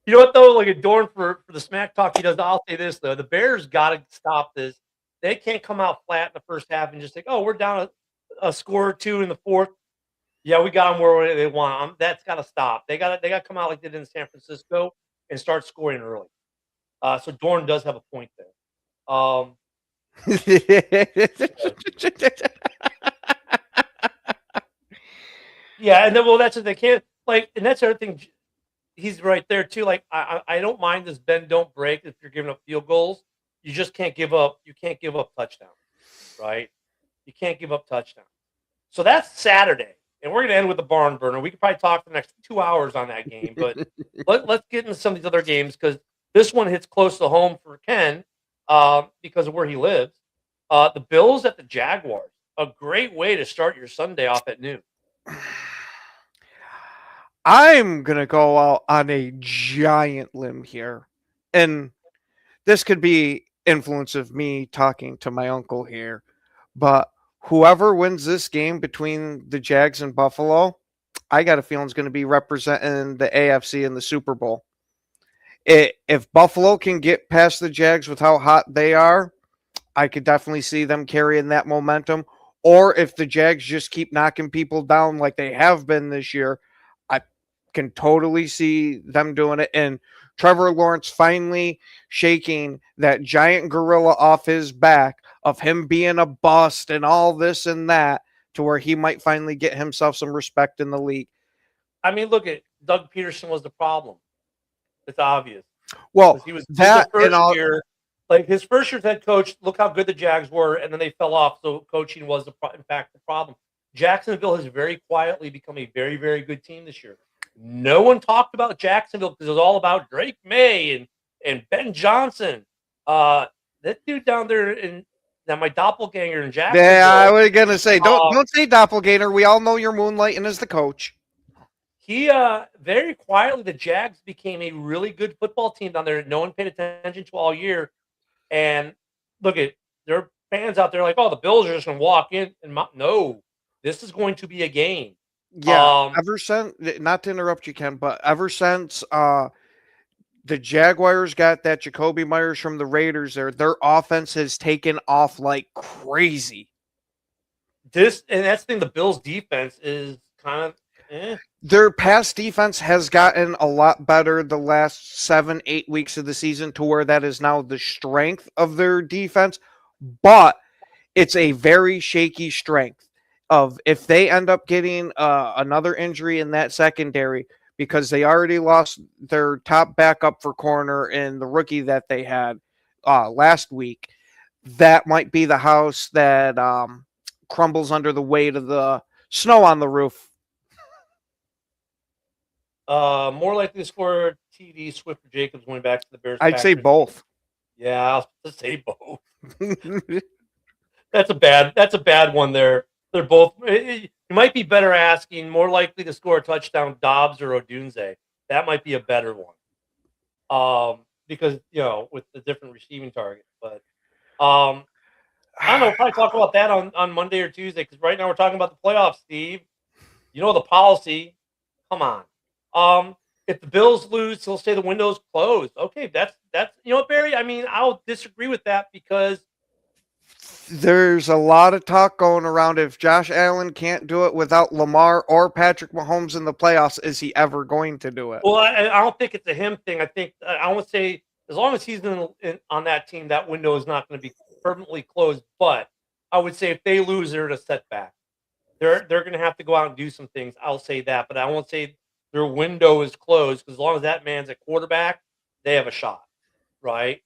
You know what though? Like a Dorn for the smack talk he does. I'll say this though: the Bears got to stop this. They can't come out flat in the first half and just think, "Oh, we're down a score or two in the fourth. Yeah, we got them where they want them." That's got to stop. They got to come out like they did in San Francisco and start scoring early. So Dorn does have a point there. Yeah, and then that's what they can't like, and that's the other thing. He's right there too. Like I don't mind this bend don't break if you're giving up field goals. You just can't give up. You can't give up touchdowns, right? You can't give up touchdowns. So that's Saturday, and we're gonna end with the barn burner. We could probably talk for the next 2 hours on that game, but let's get into some of these other games because this one hits close to home for Ken because of where he lives. The Bills at the Jaguars, a great way to start your Sunday off at noon. I'm going to go out on a giant limb here. And this could be influence of me talking to my uncle here. But whoever wins this game between the Jags and Buffalo, I got a feeling is going to be representing the AFC in the Super Bowl. If Buffalo can get past the Jags with how hot they are, I could definitely see them carrying that momentum. Or if the Jags just keep knocking people down like they have been this year, can totally see them doing it. And Trevor Lawrence finally shaking that giant gorilla off his back of him being a bust and all this and that, to where he might finally get himself some respect in the league. I mean, look at Doug Peterson was the problem. It's obvious. Well, 'Cause he was that the first and all, year, like his first year as head coach. Look how good the Jags were, and then they fell off. So coaching was in fact the problem. Jacksonville has very quietly become a very, very good team this year. No one talked about Jacksonville because it was all about Drake May and Ben Johnson. That dude down there in now my doppelganger in Jacksonville. yeah, I was gonna say, don't say doppelganger. We all know you're moonlighting as the coach. He very quietly, the Jags became a really good football team down there. No one paid attention to all year. And look at there are fans out there like, oh, the Bills are just going to walk in and no, this is going to be a game. Yeah, ever since, not to interrupt you, Ken, but ever since the Jaguars got that Jacoby Myers from the Raiders, their offense has taken off like crazy. And that's the thing. The Bills' defense is kind of. Their pass defense has gotten a lot better the last 7-8 weeks of the season, to where that is now the strength of their defense, but it's a very shaky strength of if they end up getting another injury in that secondary, because they already lost their top backup for corner in the rookie that they had last week. That might be the house that crumbles under the weight of the snow on the roof. More likely to score TD, Swift or Jacobs going back to the Bears. I'd say both. Yeah, I'll say both. That's a bad one there. They're both. You might be better asking more likely to score a touchdown, Dobbs or Odunze. That might be a better one. Because with the different receiving targets. But I don't know. We'll probably talk about that on Monday or Tuesday, because right now we're talking about the playoffs, Steve. You know the policy. Come on. If the Bills lose, he'll say the window's closed. Okay, that's what, Barry. I mean, I'll disagree with that, because there's a lot of talk going around. If Josh Allen can't do it without Lamar or Patrick Mahomes in the playoffs, is he ever going to do it? Well, I don't think it's a him thing. I think I would say as long as he's on that team, that window is not going to be permanently closed. But I would say if they lose, they're at a setback. They're going to have to go out and do some things. I'll say that, but I won't say their window is closed, because as long as that man's a quarterback, they have a shot, right?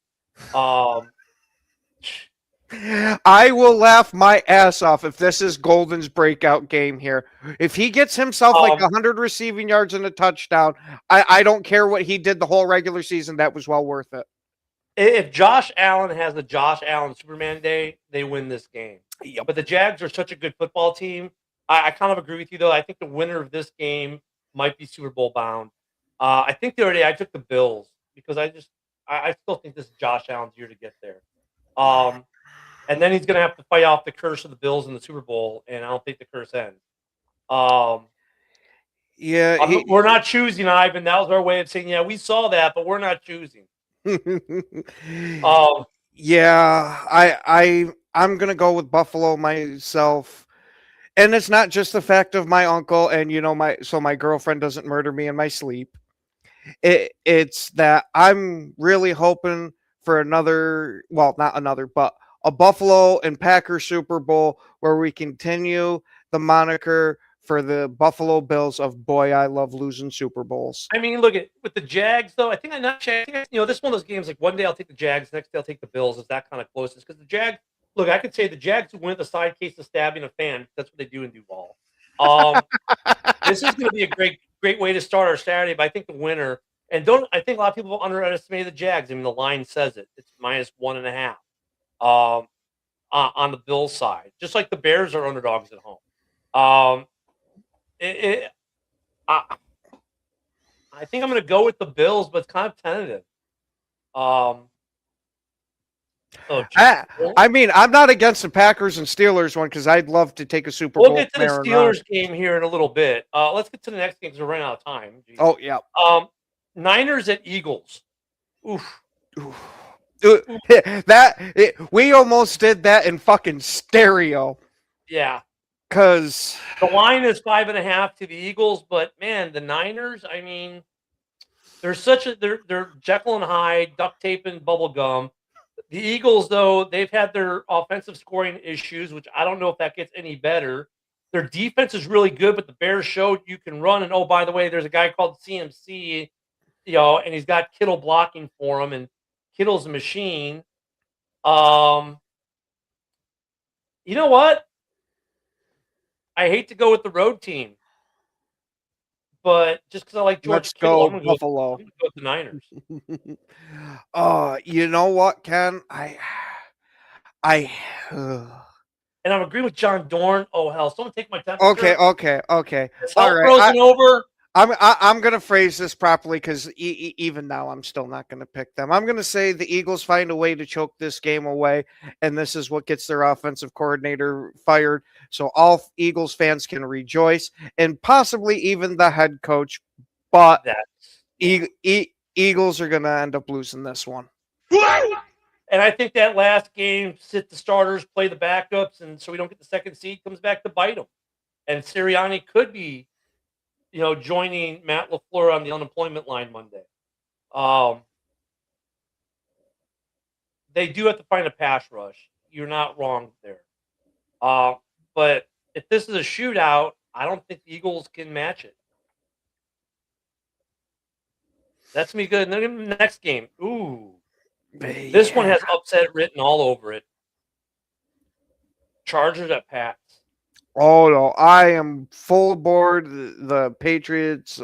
I will laugh my ass off if this is Golden's breakout game here. If he gets himself like 100 receiving yards and a touchdown, I don't care what he did the whole regular season. That was well worth it. If Josh Allen has a Josh Allen Superman day, they win this game. Yep. But the Jags are such a good football team. I kind of agree with you, though. I think the winner of this game might be Super Bowl bound. I think the other day I took the Bills, because I still think this is Josh Allen's year to get there. And then he's going to have to fight off the curse of the Bills in the Super Bowl, and I don't think the curse ends. Yeah, we're not choosing, Ivan. That was our way of saying, yeah, we saw that, but we're not choosing. Yeah, I'm going to go with Buffalo myself. And it's not just the fact of my uncle and, my girlfriend doesn't murder me in my sleep. It's that I'm really hoping for a Buffalo and Packers Super Bowl where we continue the moniker for the Buffalo Bills of, boy, I love losing Super Bowls. I mean, look at with the Jags, though. I think this is one of those games, like one day I'll take the Jags, next day I'll take the Bills. Is that kind of closest? Because the Jags, look, I could say the Jags win the side case of stabbing a fan. That's what they do in Duval. This is going to be a great way to start our Saturday. But I think the winner, I think a lot of people underestimate the Jags. I mean, the line says it. It's -1.5 on the Bills side, just like the Bears are underdogs at home. I think I'm going to go with the Bills, but it's kind of tentative. I mean, I'm not against the Packers and Steelers one, because I'd love to take a Super Bowl. We'll get to the Steelers game here in a little bit. Let's get to the next game because we're running out of time. Jeez. Oh, yeah. Niners at Eagles. Oof. We almost did that in fucking stereo. Yeah. Because The line is 5.5 to the Eagles, but man, the Niners, I mean, they're Jekyll and Hyde, duct tape and bubble gum. The Eagles, though, they've had their offensive scoring issues, which I don't know if that gets any better. Their defense is really good, but the Bears showed you can run. And oh, by the way, there's a guy called CMC, and he's got Kittle blocking for him, and Kittle's a machine. You know what? I hate to go with the road team, but just because I like George let's Kittle, go I'm gonna Buffalo. go with the Niners. You know what, Ken? I And I'm agreeing with John Dorn. Oh hell, someone take my temperature. okay. It's All all right. frozen over. I'm gonna phrase this properly because even now I'm still not gonna pick them. I'm gonna say the Eagles find a way to choke this game away, and this is what gets their offensive coordinator fired. So all Eagles fans can rejoice, and possibly even the head coach. But That's Eagles are gonna end up losing this one. And I think that last game, sit the starters, play the backups, and so we don't get the second seed, comes back to bite them. And Sirianni could be, joining Matt LaFleur on the unemployment line Monday. They do have to find a pass rush. You're not wrong there. But if this is a shootout, I don't think the Eagles can match it. That's going to be good. And then the next game. Ooh. This one has upset written all over it. Chargers at Pats. Oh no, I am full aboard the Patriots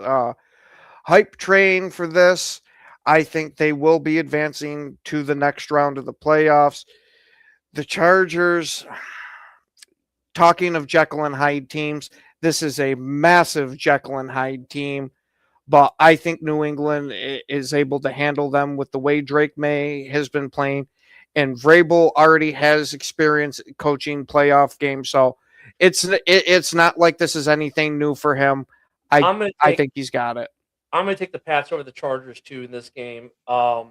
hype train for this. I think they will be advancing to the next round of the playoffs. The Chargers, talking of Jekyll and Hyde teams, this is a massive Jekyll and Hyde team, but I think New England is able to handle them with the way Drake May has been playing, and Vrabel already has experience coaching playoff games, so it's not like this is anything new for him. I think he's got it. I'm going to take the Pats over the Chargers too in this game. The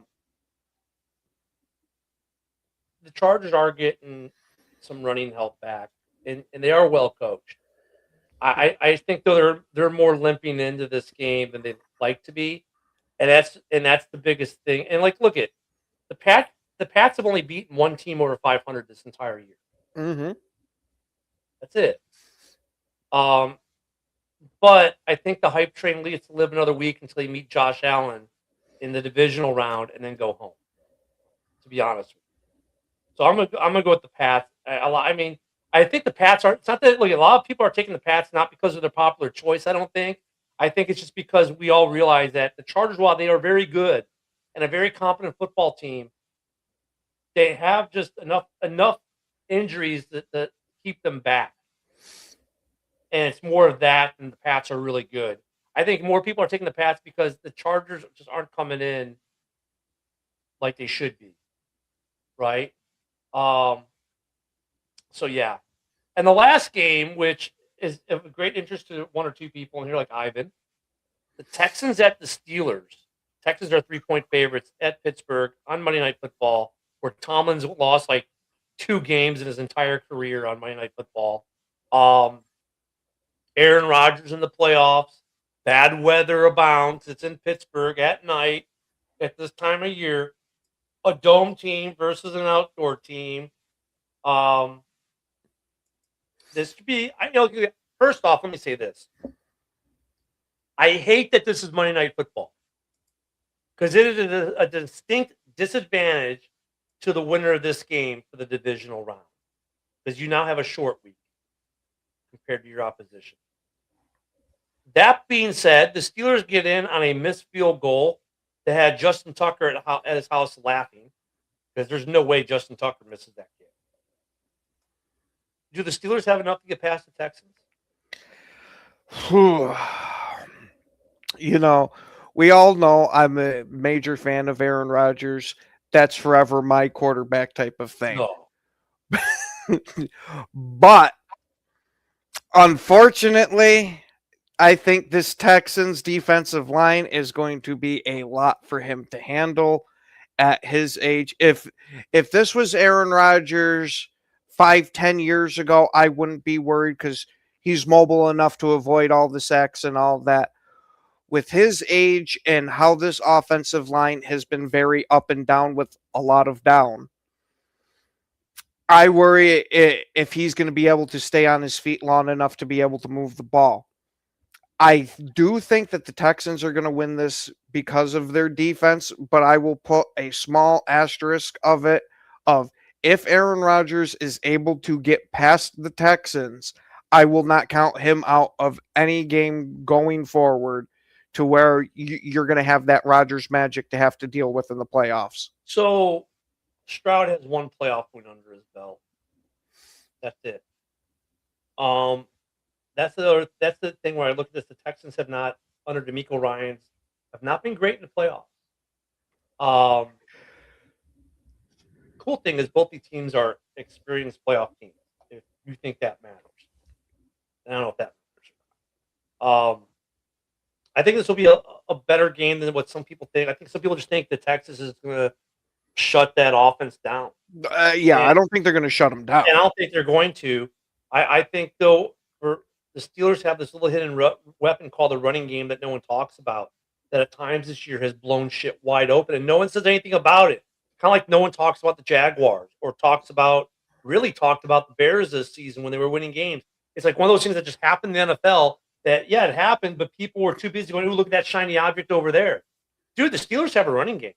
Chargers are getting some running help back, and they are well coached. I think though they're more limping into this game than they'd like to be, and that's the biggest thing. And look at the Pats have only beaten one team over 500 this entire year. Mm-hmm. That's it. But I think the hype train needs to live another week until they meet Josh Allen in the divisional round and then go home. To be honest with you, so I'm gonna go with the Pats. I think the Pats are. It's not that a lot of people are taking the Pats not because of their popular choice. I don't think. I think it's just because we all realize that the Chargers, while they are very good and a very competent football team, they have just enough injuries that keep them back. And it's more of that than the Pats are really good. I think more people are taking the Pats because the Chargers just aren't coming in like they should be, right? So yeah. And the last game, which is of great interest to one or two people in here, like Ivan, the Texans at the Steelers. Texans are 3-point favorites at Pittsburgh on Monday Night Football, where Tomlin's lost 2 games in his entire career on Monday Night Football. Aaron Rodgers in the playoffs. Bad weather abounds. It's in Pittsburgh at night at this time of year. A dome team versus an outdoor team. This could be. First off, let me say this. I hate that this is Monday Night Football because it is a distinct disadvantage to the winner of this game for the divisional round because you now have a short week compared to your opposition. That being said, the Steelers get in on a missed field goal that had Justin Tucker at his house laughing because there's no way Justin Tucker misses that game. Do the Steelers have enough to get past the Texans? We all know I'm a major fan of Aaron Rodgers. That's forever my quarterback type of thing. No. But unfortunately, I think this Texans defensive line is going to be a lot for him to handle at his age. If this was Aaron Rodgers 5-10 years ago, I wouldn't be worried because he's mobile enough to avoid all the sacks and all that. With his age and how this offensive line has been very up and down with a lot of down, I worry if he's going to be able to stay on his feet long enough to be able to move the ball. I do think that the Texans are going to win this because of their defense, but I will put a small asterisk of it of if Aaron Rodgers is able to get past the Texans, I will not count him out of any game going forward to where you're going to have that Rodgers magic to have to deal with in the playoffs. So Stroud has one playoff win under his belt. That's it. That's the thing where I look at this. The Texans have not, under DeMeco Ryans, have not been great in the playoffs. Cool thing is both these teams are experienced playoff teams. If you think that matters, and I don't know if that matters. I think this will be a better game than what some people think. I think some people just think that Texas is going to shut that offense down. I don't think they're going to shut them down. And I don't think they're going to. I think, though, for the Steelers have this little hidden weapon called the running game that no one talks about, that at times this year has blown shit wide open, and no one says anything about it. Kind of like no one talks about the Jaguars or talked about the Bears this season when they were winning games. It's like one of those things that just happened in the NFL that, yeah, it happened, but people were too busy going, ooh, look at that shiny object over there. Dude, the Steelers have a running game.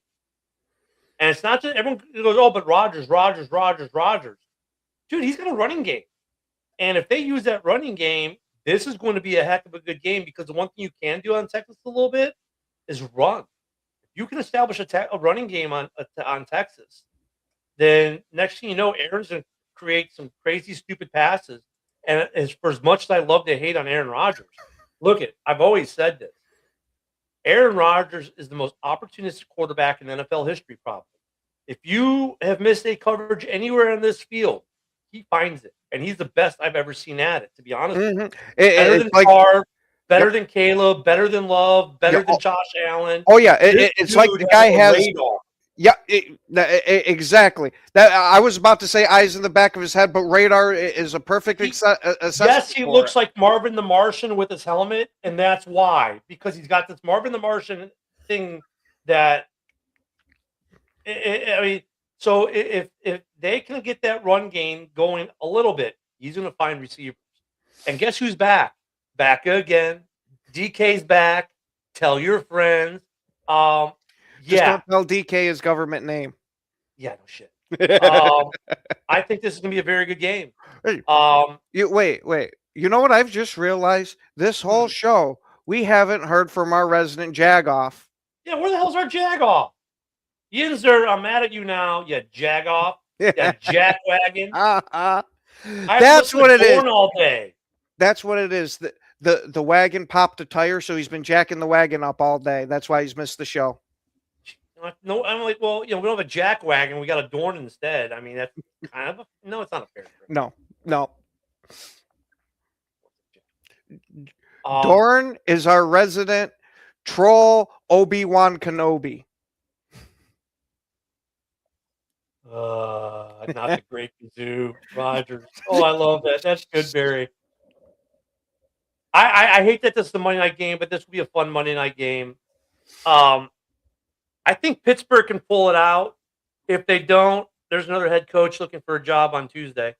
And it's not just everyone goes, oh, but Rodgers. Dude, he's got a running game. And if they use that running game, this is going to be a heck of a good game because the one thing you can do on Texas a little bit is run. If you can establish a running game on Texas, then next thing you know, Aaron's going to create some crazy, stupid passes. And for as much as I love to hate on Aaron Rodgers, I've always said this. Aaron Rodgers is the most opportunistic quarterback in NFL history, probably. If you have missed a coverage anywhere in this field, he finds it. And he's the best I've ever seen at it, to be honest. Better than Favre, better than Caleb, better than Love, better than Josh Allen. Oh, yeah. It's like the guy has radar. Yeah, exactly. That I was about to say eyes in the back of his head, but radar is a perfect assessment. Yes, he looks like Marvin the Martian with his helmet, and that's why. Because he's got this Marvin the Martian thing that so if they can get that run game going a little bit, he's going to find receivers. And guess who's back? Back again. DK's back. Tell your friends. Just don't tell DK his government name. Yeah, no shit. I think this is going to be a very good game. Wait. You know what I've just realized? This whole show, we haven't heard from our resident Jagoff. Yeah, where the hell's our Jagoff? Yinzer, I'm mad at you now. You Jagoff. You jackwagon. That's what it is. All day. That's what it is. The wagon popped a tire, so he's been jacking the wagon up all day. That's why he's missed the show. No, I'm like, well, we don't have a jack wagon. We got a Dorn instead. I mean, that's kind of no, it's not a fair trade. No. Dorn is our resident troll Obi-Wan Kenobi. Not the great Kazoo Rodgers. Oh, I love that. That's good, Barry. I hate that this is the Monday night game, but this will be a fun Monday night game. I think Pittsburgh can pull it out. If they don't, there's another head coach looking for a job on Tuesday.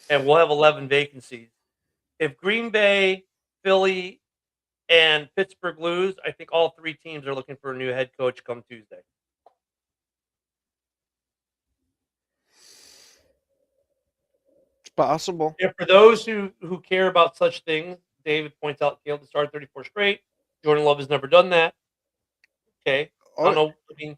And we'll have 11 vacancies. If Green Bay, Philly, and Pittsburgh lose, I think all three teams are looking for a new head coach come Tuesday. It's possible. And for those who care about such things, David points out Caleb to start 34 straight. Jordan Love has never done that. Okay. I don't know. I mean,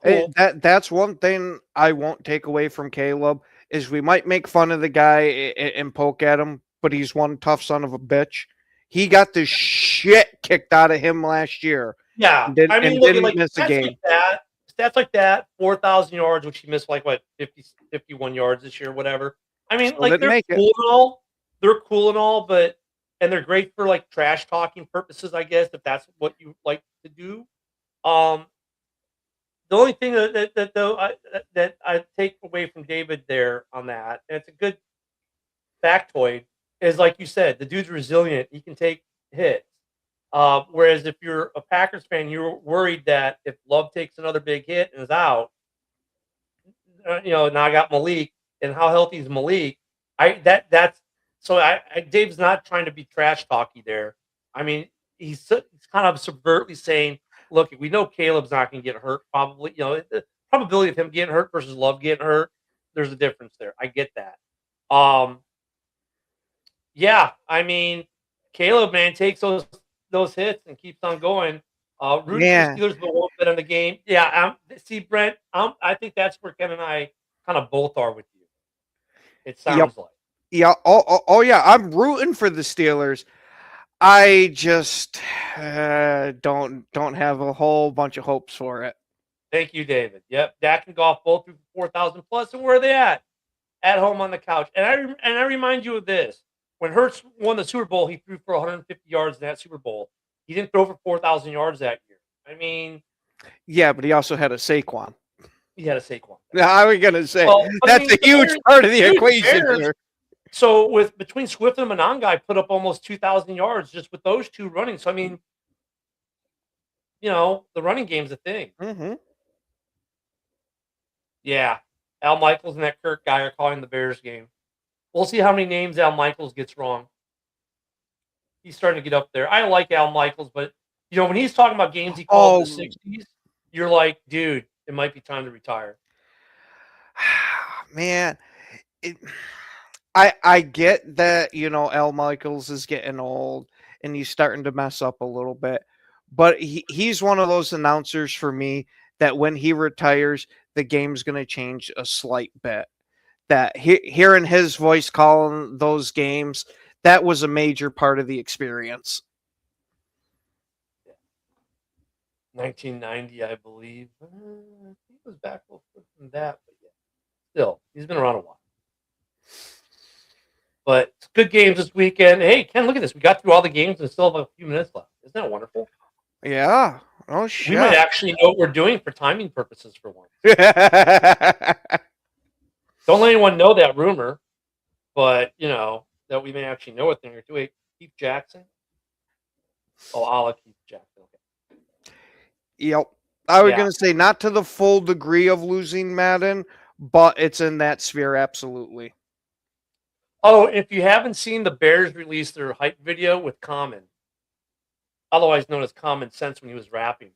cool. That's one thing I won't take away from Caleb is we might make fun of the guy and poke at him, but he's one tough son of a bitch. He got the shit kicked out of him last year. Yeah. I mean, look, miss a game. Stats like that, 4,000 yards, which he missed 51 yards this year, whatever. I mean, they're cool and all. They're cool and all, and they're great for trash talking purposes, I guess, if that's what you like to do. The only thing that I take away from David there on that, and it's a good factoid, is like you said, the dude's resilient. He can take hits. Whereas if you're a Packers fan, you're worried that if Love takes another big hit and is out, now I got Malik, and how healthy is Malik? That's so. Dave's not trying to be trash talky there. I mean, he's kind of subvertly saying, "Look, we know Caleb's not going to get hurt. Probably, the probability of him getting hurt versus Love getting hurt, there's a difference there. I get that. Yeah, I mean, Caleb, man, takes those hits and keeps on going. Rooting Yeah. for the Steelers, but won't bet on the game. Yeah, see, Brent, I think that's where Ken and I kind of both are with you. It sounds like. Yeah. Oh, yeah. I'm rooting for the Steelers. I just don't have a whole bunch of hopes for it. Thank you, David. Yep, Dak and Goff both threw 4,000 plus, and where are they at? At home on the couch. And I remind you of this: when Hurts won the Super Bowl, he threw for 150 yards in that Super Bowl. He didn't throw for 4,000 yards that year. I mean, Yeah, but he also had a Saquon. he had a Saquon. I was gonna say Well, I that's mean, a huge Bears- part of the dude, equation Bears- here. So between Swift and Monangai put up almost 2,000 yards just with those two running. So I mean, the running game's a thing. Mm-hmm. Yeah, Al Michaels and that Kirk guy are calling the Bears game. We'll see how many names Al Michaels gets wrong. He's starting to get up there. I like Al Michaels, but when he's talking about games he called in the 60s, you're like, dude, it might be time to retire. Man, I get that, Al Michaels is getting old and he's starting to mess up a little bit, but he's one of those announcers for me that when he retires, the game's going to change a slight bit. That hearing his voice calling those games, that was a major part of the experience. 1990, I believe. He was back from that, but yeah, still, he's been around a while. But it's good games this weekend. Hey, Ken, look at this. We got through all the games and still have a few minutes left. Isn't that wonderful? Yeah. Oh, shit. We might actually know what we're doing for timing purposes for once. Don't let anyone know that rumor, but, that we may actually know a thing or two. Wait, Keith Jackson? Oh, a la Keith Jackson. Okay. Yep. I was Yeah. going to say not to the full degree of losing Madden, but it's in that sphere, absolutely. Oh, if you haven't seen the Bears release their hype video with Common, otherwise known as Common Sense when he was rapping,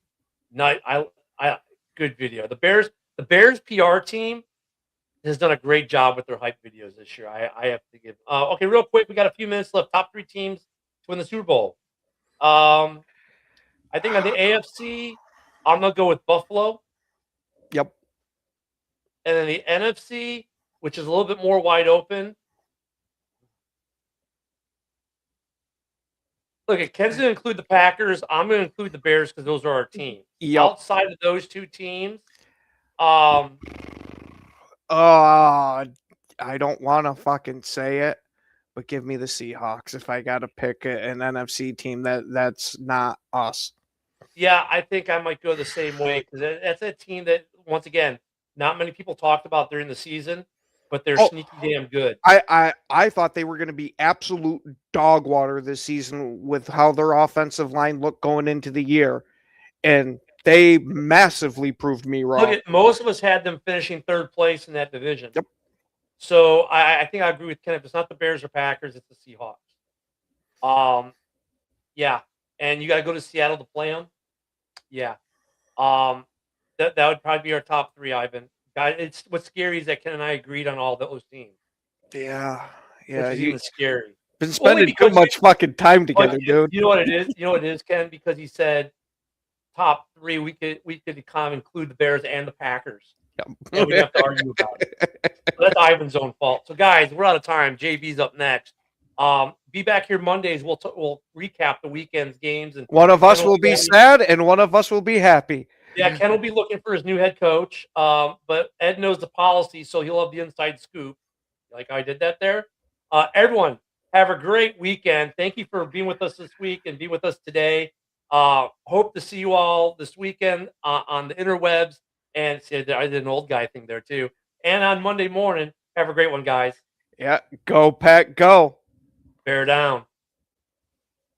good video. The Bears PR team has done a great job with their hype videos this year. I have to give. Okay, real quick, we got a few minutes left. Top 3 teams to win the Super Bowl. I think on the AFC, I'm gonna go with Buffalo. Yep. And then the NFC, which is a little bit more wide open. Look, Ken's going to include the Packers. I'm going to include the Bears because those are our teams. Yep. Outside of those two teams, I don't want to fucking say it, but give me the Seahawks if I got to pick an NFC team that's not us. Yeah, I think I might go the same way because that's a team that, once again, not many people talked about during the season, but they're sneaky damn good. I thought they were going to be absolute dog water this season with how their offensive line looked going into the year, and they massively proved me wrong. Look, most of us had them finishing 3rd place in that division. Yep. So I think I agree with Ken. If it's not the Bears or Packers, it's the Seahawks. Yeah, and you got to go to Seattle to play them. Yeah, that would probably be our top 3, Ivan. It's what's scary is that Ken and I agreed on all those teams. Yeah, Which is you've even scary. been spending too because much fucking time together, dude. You know what it is? You know what it is, Ken? Because he said top 3, we could kind of include the Bears and the Packers. And we have to argue about it. So that's Ivan's own fault. So, guys, we're out of time. JB's up next. Be back here Mondays. We'll recap the weekend's games. And one of us will be sad, and one of us will be happy. Yeah, Ken will be looking for his new head coach. But Ed knows the policy, so he'll have the inside scoop. Like I did that there. Everyone, have a great weekend. Thank you for being with us this week and being with us today. Hope to see you all this weekend on the interwebs. And see, I did an old guy thing there too. And on Monday morning, have a great one, guys. Yeah, go Pack, go. Bear down.